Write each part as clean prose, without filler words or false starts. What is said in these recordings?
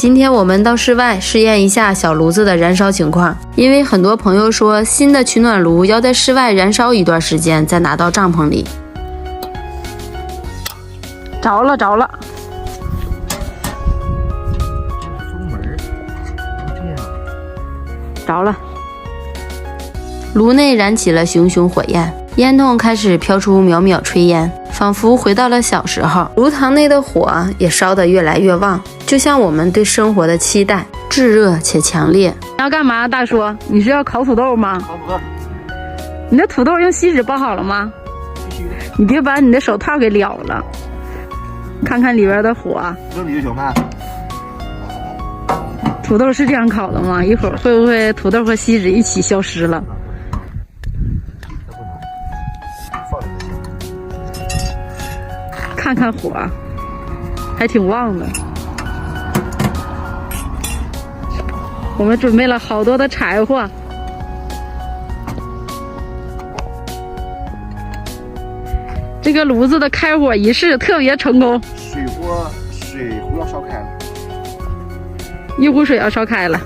今天我们到室外试验一下小炉子的燃烧情况，因为很多朋友说新的取暖炉要在室外燃烧一段时间再拿到帐篷里。着了，着了！着了！炉内燃起了熊熊火焰，烟囱开始飘出袅袅炊烟，仿佛回到了小时候。炉膛内的火也烧得越来越旺，就像我们对生活的期待，炙热且强烈。你要干嘛，大叔？你是要烤土豆吗？烤土豆。你的土豆用锡纸包好了吗？必须的。你别把你的手套给燎了。看看里边的火。这里就行吧。土豆是这样烤的吗？一会儿会不会土豆和锡纸一起消失了？看看火，还挺旺的。我们准备了好多的柴火。这个炉子的开火仪式特别成功。水壶要烧开了。一壶水要烧开了。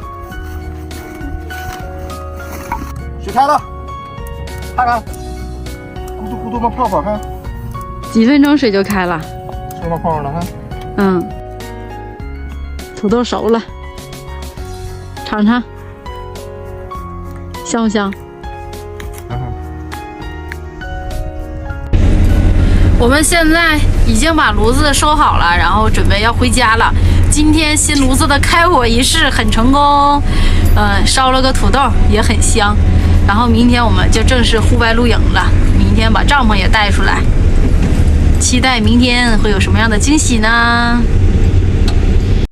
水开了，看看，咕嘟咕嘟冒泡泡，看。几分钟水就开了。水冒泡泡了，看。嗯。土豆熟了，尝尝，香不香？我们现在已经把炉子收好了，然后准备要回家了。今天新炉子的开火仪式很成功，烧了个土豆也很香。然后明天我们就正式户外露营了，明天把帐篷也带出来，期待明天会有什么样的惊喜呢？